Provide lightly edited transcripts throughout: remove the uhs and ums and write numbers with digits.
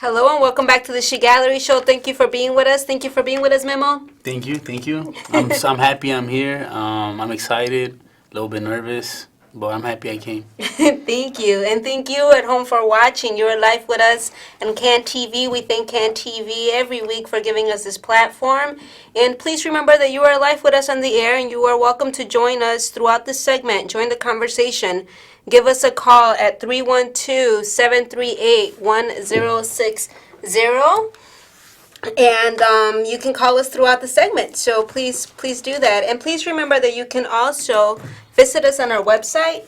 Hello and welcome back to the She Gallery Show. Thank you for being with us. Thank you for being with us, Memo. Thank you. I'm happy I'm here. I'm excited, a little bit nervous, but I'm happy I came. Thank you. And thank you at home for watching. You're live with us on Can TV. We thank Can TV every week for giving us this platform. And please remember that you are live with us on the air and you are welcome to join us throughout this segment. Join the conversation. Give us a call at 312-738-1060. And you can call us throughout the segment. So please do that. And please remember that you can also visit us on our website.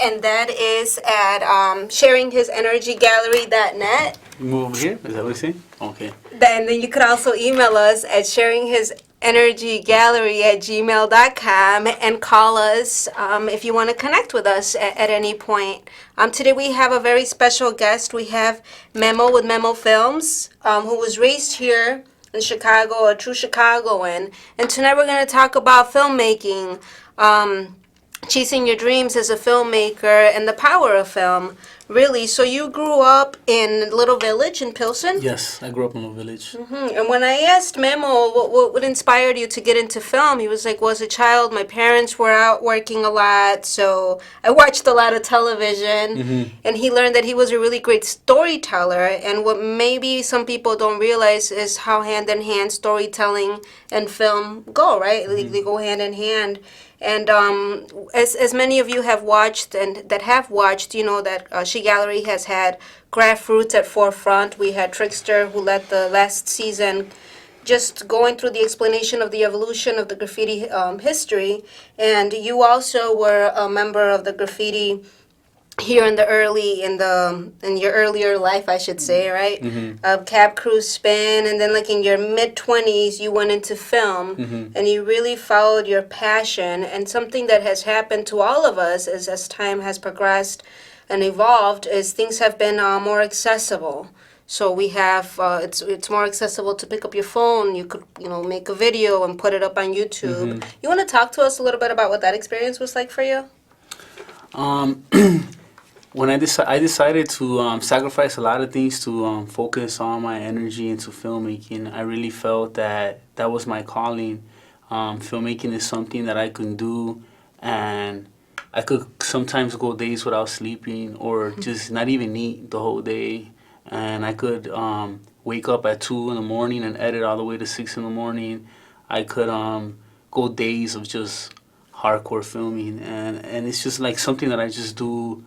And that is at sharinghisenergygallery.net. Move over here? Is that what you're saying? Okay. Then you could also email us at sharinghisenergygallery@gmail.com and call us if you want to connect with us at any point. Today we have a very special guest. We have Memo with Memo Films, who was raised here in Chicago, a true Chicagoan. And tonight we're going to talk about filmmaking, chasing your dreams as a filmmaker, and the power of film. Really, so you grew up in Little Village in Pilsen? Yes, I grew up in a village. And when I asked Memo what inspired you to get into film, he was like, well, as a child, my parents were out working a lot, so I watched a lot of television, and he learned that he was a really great storyteller, and what maybe some people don't realize is how hand-in-hand storytelling and film go, right? They go hand in hand. And as many of you have watched and that have watched, you know that She Gallery has had Grassroots at forefront. We had Trickster, who led the last season, just going through the explanation of the evolution of the graffiti history. And you also were a member of the graffiti here in your earlier life, I should say, right? Cab Crew Spin, and then like in your mid-20s, you went into film, and you really followed your passion. And something that has happened to all of us as time has progressed and evolved is things have been more accessible. So we have it's more accessible to pick up your phone. You could make a video and put it up on YouTube. You want to talk to us a little bit about what that experience was like for you? When I decided to sacrifice a lot of things to focus all my energy into filmmaking, I really felt that was my calling. Filmmaking is something that I can do, and I could sometimes go days without sleeping or just not even eat the whole day. And I could wake up at 2 in the morning and edit all the way to 6 in the morning. I could go days of just hardcore filming, and it's just like something that I just do.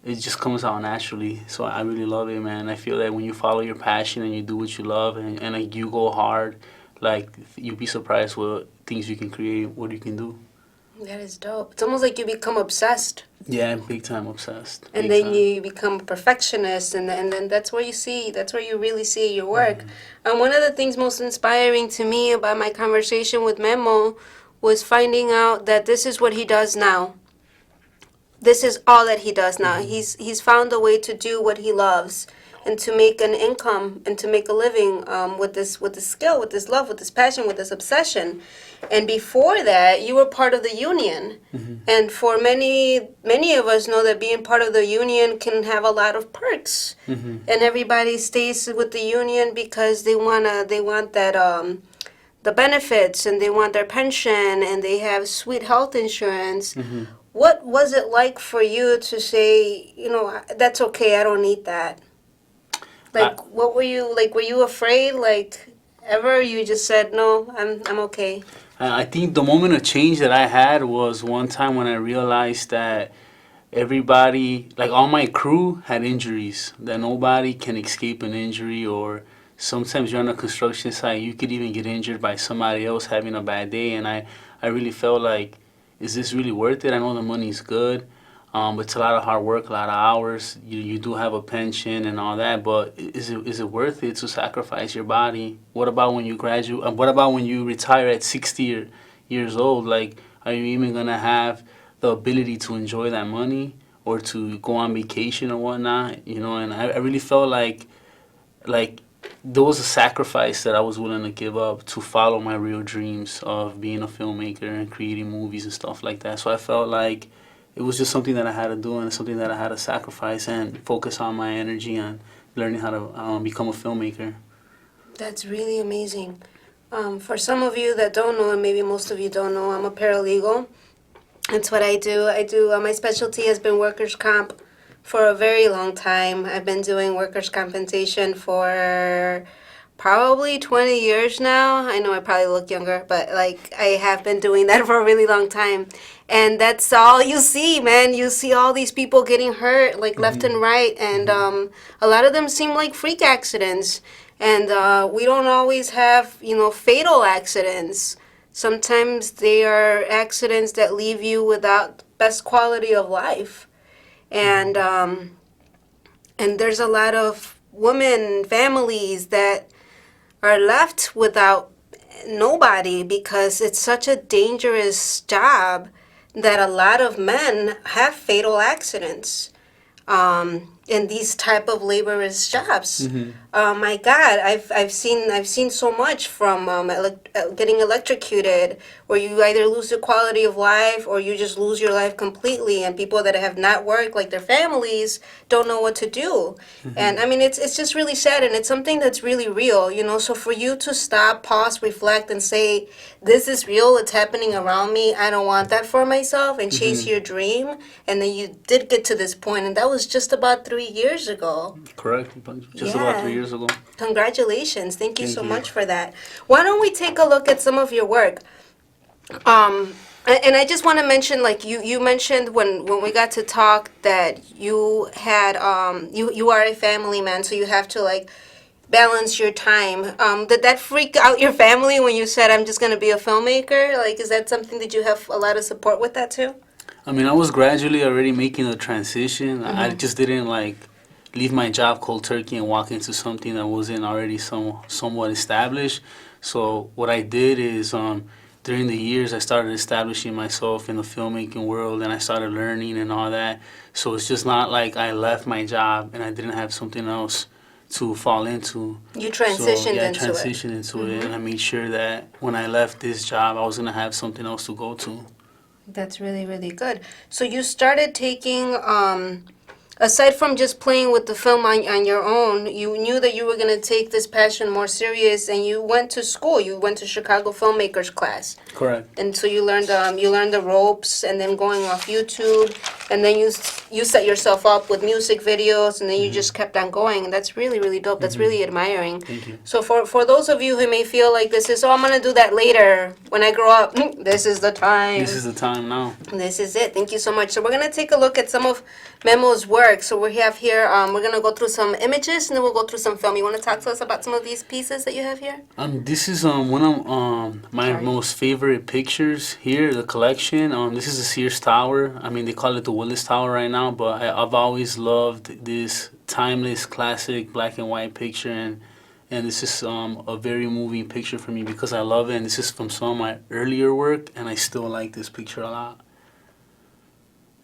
It just comes out naturally. So I really love it, man. I feel that when you follow your passion and you do what you love and like you go hard, like you'd be surprised what things you can create, what you can do. That is dope. It's almost like you become obsessed. Yeah, big time obsessed. And then you become a perfectionist, and then that's where you really see your work. And one of the things most inspiring to me about my conversation with Memo was finding out that this is what he does now. This is all that he does now. He's found a way to do what he loves and to make an income and to make a living with this skill, with this love, with this passion, with this obsession. And before that, you were part of the union. And for many of us know that being part of the union can have a lot of perks. And everybody stays with the union because they want that the benefits, and they want their pension, and they have sweet health insurance. What was it like for you to say, that's okay, I don't need that? Like, what were you, like, were you afraid, like, ever? You just said, no, I'm okay. I think the moment of change that I had was one time when I realized that everybody, like all my crew, had injuries, that nobody can escape an injury, or sometimes you're on a construction site, you could even get injured by somebody else having a bad day. And I really felt like, is this really worth it? I know the money's good, but it's a lot of hard work, a lot of hours. You do have a pension and all that, but is it worth it to sacrifice your body? What about when you graduate? What about when you retire at 60 years old? Like, are you even gonna have the ability to enjoy that money or to go on vacation or whatnot? And I really felt like there was a sacrifice that I was willing to give up to follow my real dreams of being a filmmaker and creating movies and stuff like that. So I felt like it was just something that I had to do and something that I had to sacrifice and focus on my energy on learning how to become a filmmaker. That's really amazing. For some of you that don't know, and maybe most of you don't know, I'm a paralegal. That's what I do. My specialty has been workers' comp for a very long time. I've been doing workers' compensation for probably 20 years now. I know I probably look younger, but like I have been doing that for a really long time. And that's all you see, man. You see all these people getting hurt like left and right, and a lot of them seem like freak accidents. And we don't always have, fatal accidents. Sometimes they are accidents that leave you without best quality of life. And there's a lot of women, families that are left without nobody because it's such a dangerous job that a lot of men have fatal accidents in these type of laborious jobs. My God, I've seen so much from getting electrocuted, where you either lose the quality of life or you just lose your life completely. And people that have not worked, like their families, don't know what to do. And I mean, it's just really sad, and it's something that's really real, So for you to stop, pause, reflect, and say, "This is real. It's happening around me. I don't want that for myself," and chase your dream, and then you did get to this point, and that was just about 3 years ago. Correct. Just about 3 years ago. Congratulations. Thank you so you. much for that. Why don't we take a look at some of your work? And I just want to mention, like you mentioned when we got to talk that you had you are a family man, so you have to like balance your time. Did that freak out your family when you said, "I'm just going to be a filmmaker"? Like, is that something that you have a lot of support with that too? I mean, I was gradually already making a transition. I just didn't like leave my job cold turkey and walk into something that wasn't already somewhat established. So what I did is during the years I started establishing myself in the filmmaking world, and I started learning and all that. So it's just not like I left my job and I didn't have something else to fall into. You transitioned I into transitioned into it, and I made sure that when I left this job, I was gonna have something else to go to. That's really, really good. So you started taking, aside from just playing with the film on your own, you knew that you were going to take this passion more serious, and you went to school. You went to Chicago filmmakers class. Correct. And so you learned the ropes, and then going off YouTube, and then you set yourself up with music videos, and then you just kept on going. And that's really, really dope. That's really admiring. Thank you. So for those of you who may feel like this is, I'm going to do that later when I grow up, this is the time. This is the time now. This is it. Thank you so much. So we're going to take a look at some of Memo's work. So we have here, we're going to go through some images, and then we'll go through some film. You want to talk to us about some of these pieces that you have here? This is one of my most favorite pictures here, the collection. This is the Sears Tower. I mean, they call it the Willis Tower right now, but I've always loved this timeless, classic black and white picture, and this is a very moving picture for me because I love it, and this is from some of my earlier work, and I still like this picture a lot.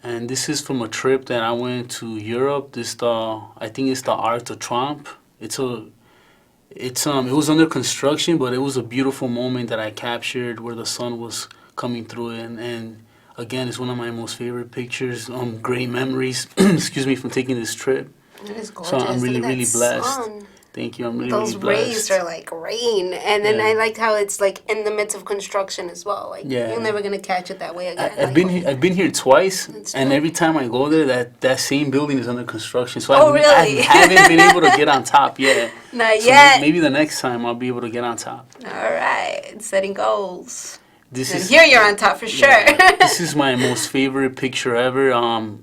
And this is from a trip that I went to Europe. I think it's the Arc de Triomphe. It was under construction, but it was a beautiful moment that I captured where the sun was coming through it, and again, it's one of my most favorite pictures. Great memories, excuse me, from taking this trip. It is gorgeous. So I'm really, Look at really that blessed. sun. Thank you. I'm really, Those really blessed. rays are like rain, and then Yeah. I liked how it's like in the midst of construction as well. Like Yeah. you're never gonna catch it that way again. I've been here twice, That's and dope. every time I go there, that same building is under construction. So Oh, I really? haven't been able to get on top yet. Not So yet. maybe the next time I'll be able to get on top. All right, setting goals. This And is here you're on top for sure. this is my most favorite picture ever.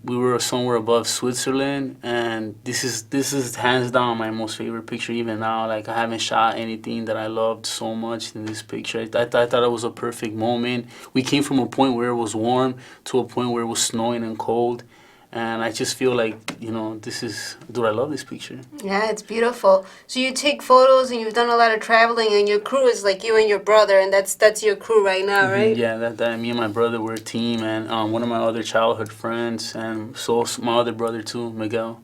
We were somewhere above Switzerland, and this is hands down my most favorite picture even now. Like, I haven't shot anything that I loved so much in this picture. I thought it was a perfect moment. We came from a point where it was warm to a point where it was snowing and cold. And I just feel like, I love this picture. Yeah, it's beautiful. So you take photos, and you've done a lot of traveling, and your crew is like you and your brother, and that's your crew right now, right? Yeah, that me and my brother were a team, and one of my other childhood friends, and so my other brother too, Miguel.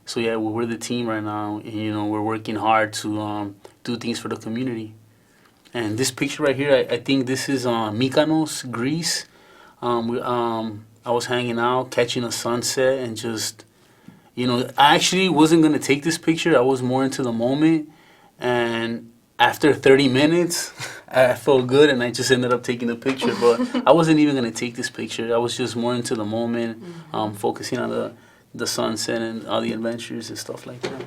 So yeah, we're the team right now, and we're working hard to do things for the community. And this picture right here, I think this is Mykonos, Greece. I was hanging out, catching a sunset, and just I actually wasn't going to take this picture. I was more into the moment. And after 30 minutes, I felt good and I just ended up taking the picture. But I wasn't even going to take this picture. I was just more into the moment, focusing on the sunset and all the adventures and stuff like that.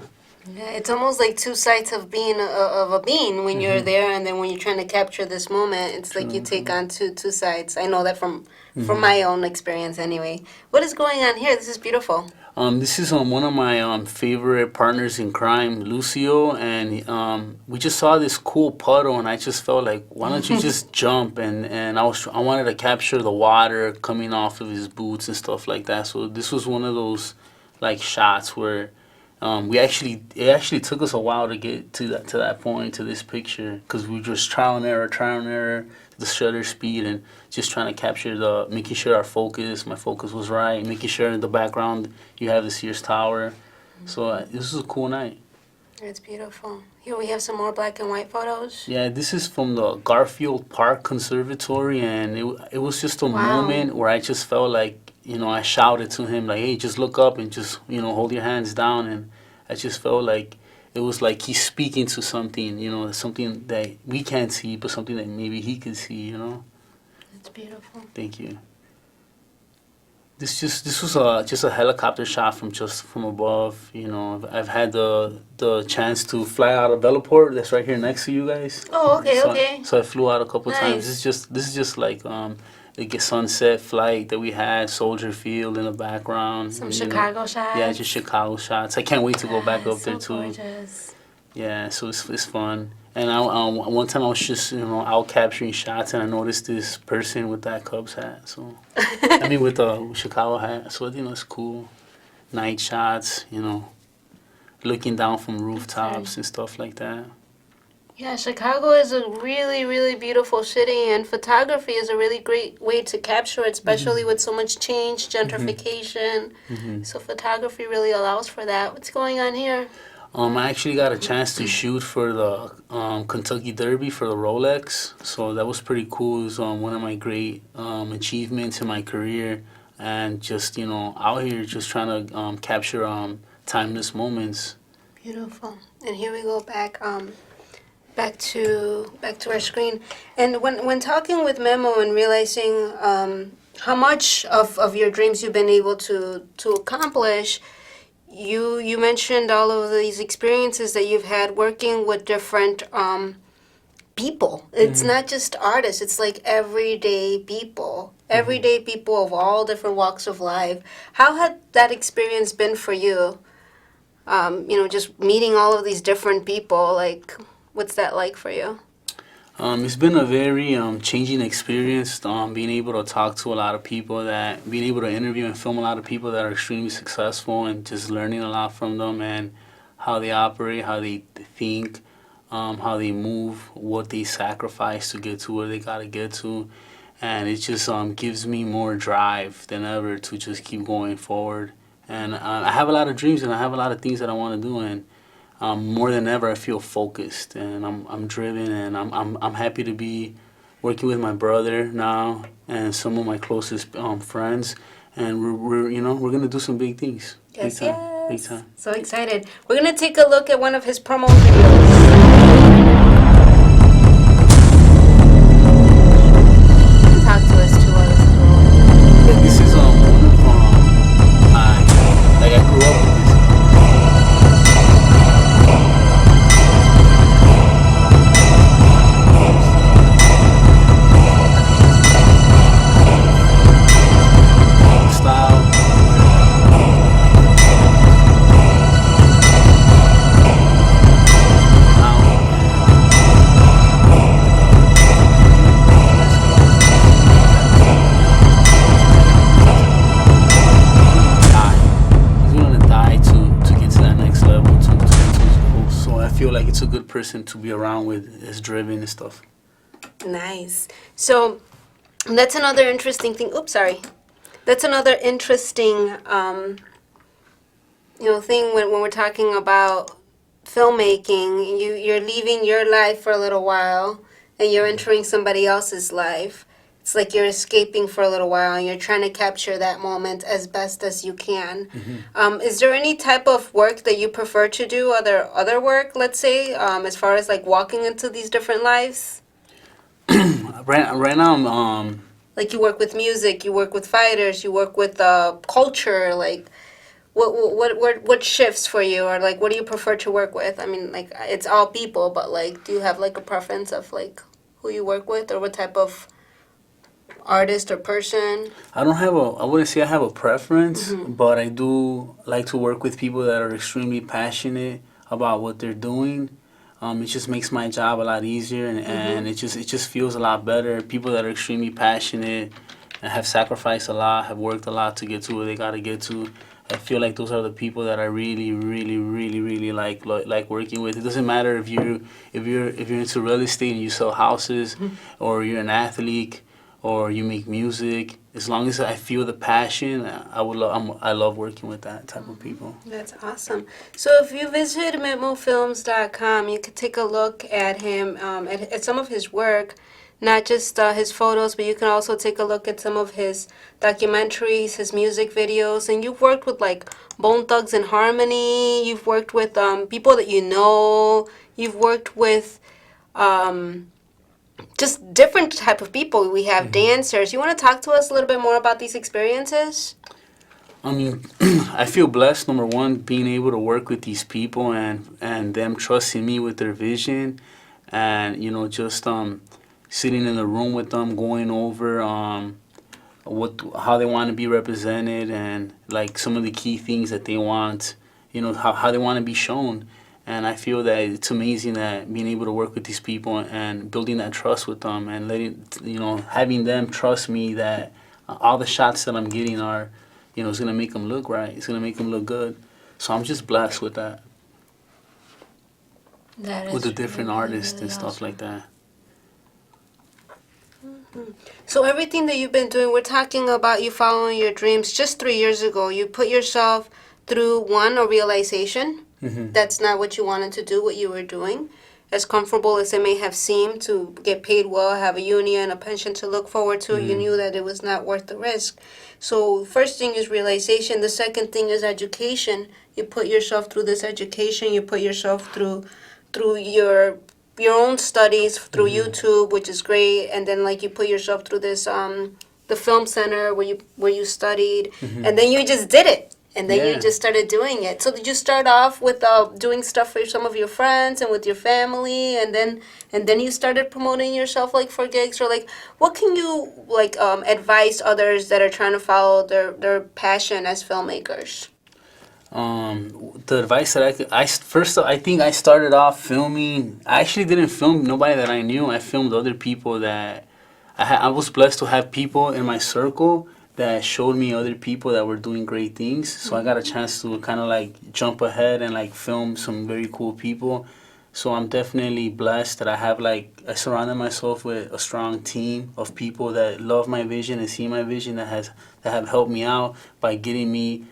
Yeah, it's almost like two sides of being of a being when you're there, and then when you're trying to capture this moment, it's like you take on two sides. I know that from my own experience anyway. What is going on here? This is beautiful. This is one of my favorite partners in crime, Lucio, and we just saw this cool puddle, and I just felt like, why don't you just jump? And I wanted to capture the water coming off of his boots and stuff like that. So this was one of those like shots where it actually took us a while to get to that point, to this picture, because we were just trial and error, the shutter speed, and just trying to capture making sure my focus was right, making sure in the background you have the Sears Tower. So this was a cool night. It's beautiful. Here we have some more black and white photos. Yeah, this is from the Garfield Park Conservatory, and it was just a moment where I just felt like, I shouted to him, like, hey, just look up and just, hold your hands down. And I just felt like it was like he's speaking to something, something that we can't see, but something that maybe he could see, It's beautiful. Thank you. This was just a helicopter shot from above. I've had the chance to fly out of Veloport. That's right here next to you guys. Oh, okay. So I flew out a couple times. Nice. This is just like the sunset flight that we had, Soldier Field in the background. Some Chicago shots. Yeah, just Chicago shots. I can't wait to go back up there too. Gorgeous. Yeah, so it's fun. And one time I was just out capturing shots, and I noticed this person with that Cubs hat. So with the Chicago hat. So it's cool. Night shots, looking down from rooftops and stuff like that. Yeah, Chicago is a really, really beautiful city, and photography is a really great way to capture it, especially with so much change, gentrification. So photography really allows for that. What's going on here? I actually got a chance to shoot for the Kentucky Derby for the Rolex, so that was pretty cool. It was one of my great achievements in my career, and just out here just trying to capture timeless moments. Beautiful. And here we go back to our screen. And when talking with Memo and realizing how much of your dreams you've been able to accomplish, you mentioned all of these experiences that you've had working with different people. It's not just artists, it's like everyday people of all different walks of life. How had that experience been for you? Just meeting all of these different people, like, what's that like for you? It's been a very changing experience, being able to talk to a lot of people, being able to interview and film a lot of people that are extremely successful, and just learning a lot from them and how they operate, how they think, how they move, what they sacrifice to get to where they got to get to. And it just gives me more drive than ever to just keep going forward. And I have a lot of dreams, and I have a lot of things that I want to do, and more than ever, I feel focused, and I'm driven, and I'm happy to be working with my brother now and some of my closest friends, and we're gonna do some big things. Yes, Big time. So excited. We're gonna take a look at one of his promo videos. Talk to us too while this is rolling. This is one of I grew up with this. A good person to be around with, is driven and stuff. Nice. So that's another interesting thing. Oops, sorry. That's another interesting, thing when we're talking about filmmaking. You're leaving your life for a little while, and you're entering somebody else's life. it's like you're escaping for a little while and you're trying to capture that moment as best as you can. Is there any type of work that you prefer to do, other work, let's say, as far as like walking into these different lives? Right now, Like you work with music, you work with fighters, you work with culture. Like what shifts for you, or like what do you prefer to work with? I mean, like it's all people, but like, do you have like a preference of like who you work with, or what type of artist or person? I wouldn't say I have a preference, but I do like to work with people that are extremely passionate about what they're doing. It just makes my job a lot easier, and it just feels a lot better. People that are extremely passionate and have sacrificed a lot, have worked a lot to get to where they got to get to. I feel like those are the people that I really, really, really, really like working with. It doesn't matter if you're into real estate and you sell houses, or you're an athlete, or you make music. As long as I feel the passion, I love working with that type of people. That's awesome. So if you visit memofilms.com, you could take a look at him, at some of his work, not just his photos, but you can also take a look at some of his documentaries, his music videos. And you've worked with like Bone Thugs and Harmony. You've worked with people that you know. You've worked with just different type of people. We have dancers. You want to talk to us a little bit more about these experiences? I mean, I feel blessed, number one, being able to work with these people, and them trusting me with their vision, and, you know, just sitting in the room with them, going over how they want to be represented, and like some of the key things that they want, you know, how they want to be shown. And I feel that it's amazing that being able to work with these people and building that trust with them, and having them trust me that all the shots that I'm getting are, you know, it's gonna make them look right. It's gonna make them look good. So I'm just blessed with that, with the different artists and stuff like that. So everything that you've been doing, we're talking about you following your dreams. Just 3 years ago, you put yourself through a realization. That's not what you wanted to do, what you were doing. As comfortable as it may have seemed to get paid well, have a union, a pension to look forward to, you knew that it was not worth the risk. So first thing is realization. The second thing is education. You put yourself through this education. You put yourself through your own studies, through YouTube, which is great. And then like you put yourself through this the film center where you studied, and then you just did it. And then you just started doing it. So did you start off with doing stuff for some of your friends and with your family, and then you started promoting yourself like for gigs, or like what can you like advise others that are trying to follow their passion as filmmakers? The advice that I think I started off filming. I actually didn't film nobody that I knew. I filmed other people that I was blessed to have people in my circle that showed me other people that were doing great things. So I got a chance to kind of like jump ahead and like film some very cool people. So I'm definitely blessed that I surrounded myself with a strong team of people that love my vision and see my vision, that have helped me out by getting me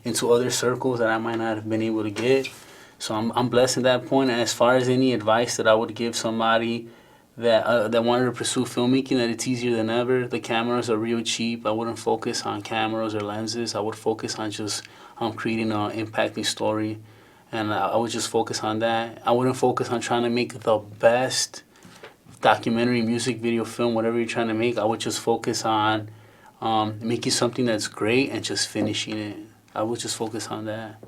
into other circles that I might not have been able to get. So I'm blessed at that point. And as far as any advice that I would give somebody that wanted to pursue filmmaking, that it's easier than ever. The cameras are real cheap. I wouldn't focus on cameras or lenses. I would focus on just creating an impacting story, and I would just focus on that. I wouldn't focus on trying to make the best documentary, music video, film, whatever you're trying to make. I would just focus on making something that's great and just finishing it. I would just focus on that.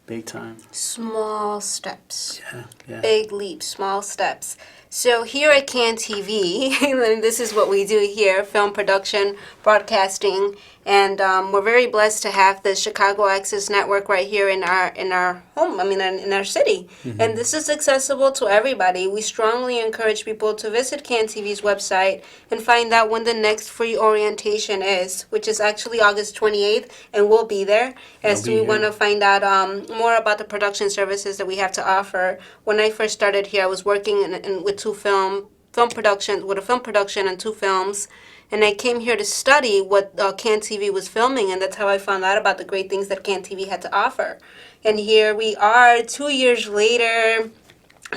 Big time. Small steps. Yeah. Big leaps, small steps. So here at Can TV, and this is what we do here, film production, broadcasting, and we're very blessed to have the Chicago Access Network right here in our home, in our city. And this is accessible to everybody. We strongly encourage people to visit Can TV's website and find out when the next free orientation is, which is actually August 28th, and we'll be there as we want to find out more about the production services that we have to offer. When I first started here, I was working with a film production and 2 films, and I came here to study what Can TV was filming, and that's how I found out about the great things that Can TV had to offer. And here we are 2 years later,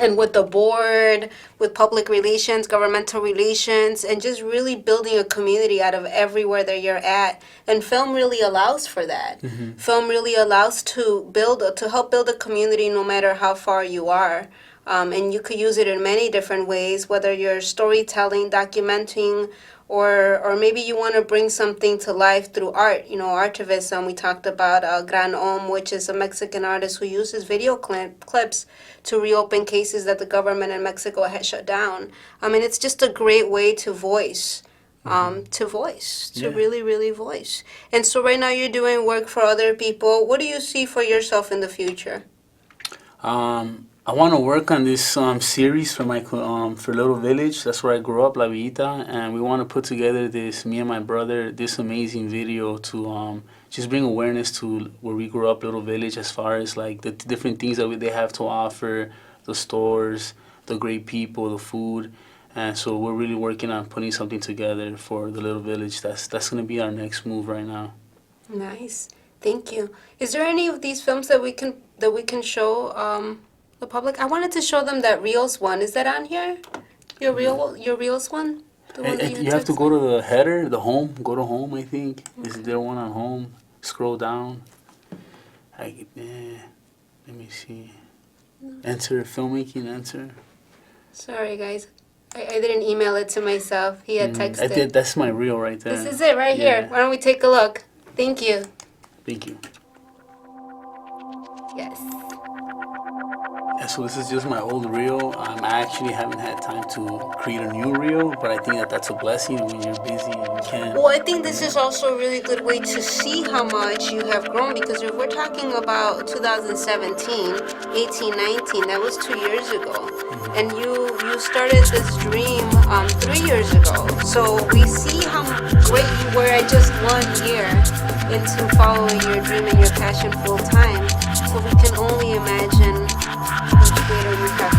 and with the board, with public relations, governmental relations, and just really building a community out of everywhere that you're at. And film really allows for that. Film really allows to help build a community no matter how far you are. And you could use it in many different ways, whether you're storytelling, documenting, or maybe you want to bring something to life through art, artivism. We talked about Gran Om, which is a Mexican artist who uses video clips to reopen cases that the government in Mexico had shut down. I mean, it's just a great way to voice, to really, really voice. And so right now you're doing work for other people. What do you see for yourself in the future? I want to work on this series for my for Little Village. That's where I grew up, La Villita, and we want to put together me and my brother, this amazing video to just bring awareness to where we grew up, Little Village, as far as like the different things that they have to offer, the stores, the great people, the food, and so we're really working on putting something together for the Little Village. That's going to be our next move right now. Nice, thank you. Is there any of these films that we can show? The public? I wanted to show them that Reels one. Is that on here? Your Reels one? The one that you have to go to the header, the home. Go to home, I think. Okay. Is there one on home? Scroll down. Let me see. Enter filmmaking, enter. Sorry, guys. I didn't email it to myself. He had texted. I did. That's my reel right there. This is it right here. Why don't we take a look? Thank you. Thank you. Yes. So this is just my old reel. I actually haven't had time to create a new reel, but I think that's a blessing when you're busy and you can. Well, I think this is also a really good way to see how much you have grown, because if we're talking about 2017, 18, 19, that was 2 years ago. And you started this dream 3 years ago. So we see how great you were at just 1 year into following your dream and your passion full time. So we can only imagine greater you have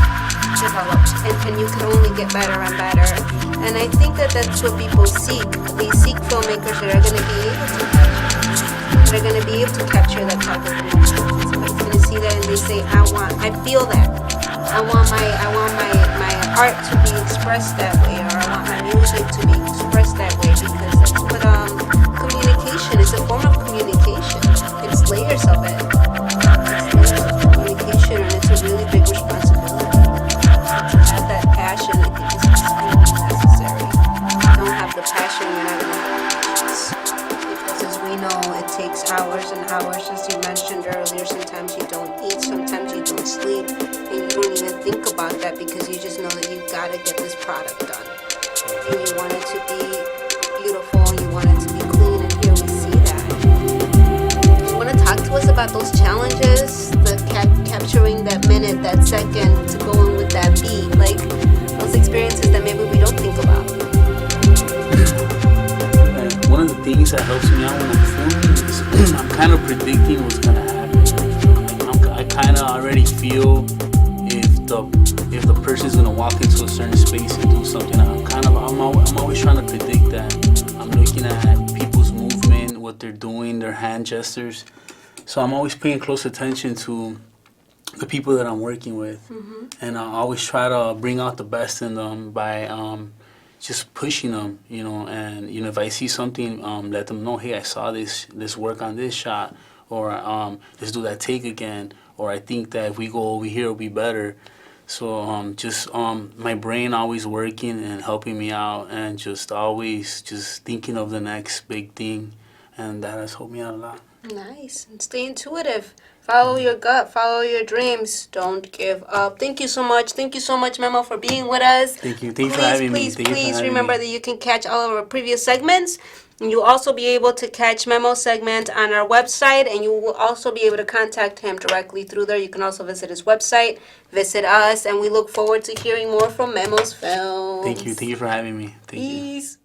developed, and you can only get better and better. And I think that's what people seek. They seek filmmakers that are going to be able to they're going to be able to capture that type of emotion. Somebody's going to see that and they say, I feel that. I want my art to be expressed that way, or I want my music to be expressed that way, because that's what communication is. A form of communication. It's layers of it. And it's a really big responsibility. To have that passion, I think, is extremely necessary. If you don't have the passion, you're not going to have it. Because as we know, it takes hours and hours. As you mentioned earlier, sometimes you don't eat, sometimes you don't sleep, and you don't even think about that because you just know that you've got to get this product done. And you want it to be beautiful, and you want it to be clean, and here we see that. You want to talk to us about those challenges, capturing that minute, that second, to go in with that beat, like those experiences that maybe we don't think about. One of the things that helps me out when I'm filming is I'm kind of predicting what's gonna happen. I kind of already feel if the person's gonna walk into a certain space and do something. I'm always trying to predict that. I'm looking at people's movement, what they're doing, their hand gestures. So I'm always paying close attention to the people that I'm working with, and I always try to bring out the best in them by just pushing them, and if I see something, let them know, hey, I saw this work on this shot, or let's do that take again, or I think that if we go over here, it'll be better. So just my brain always working and helping me out, and just always just thinking of the next big thing, and that has helped me out a lot. Nice. And stay intuitive. Follow your gut. Follow your dreams. Don't give up. Thank you so much. Thank you so much, Memo, for being with us. Thank you. Thanks for having me. Please remember that you can catch all of our previous segments. And you'll also be able to catch Memo's segment on our website, and you will also be able to contact him directly through there. You can also visit his website, visit us, and we look forward to hearing more from Memo's films. Thank you. Thank you for having me. Thank you. Peace.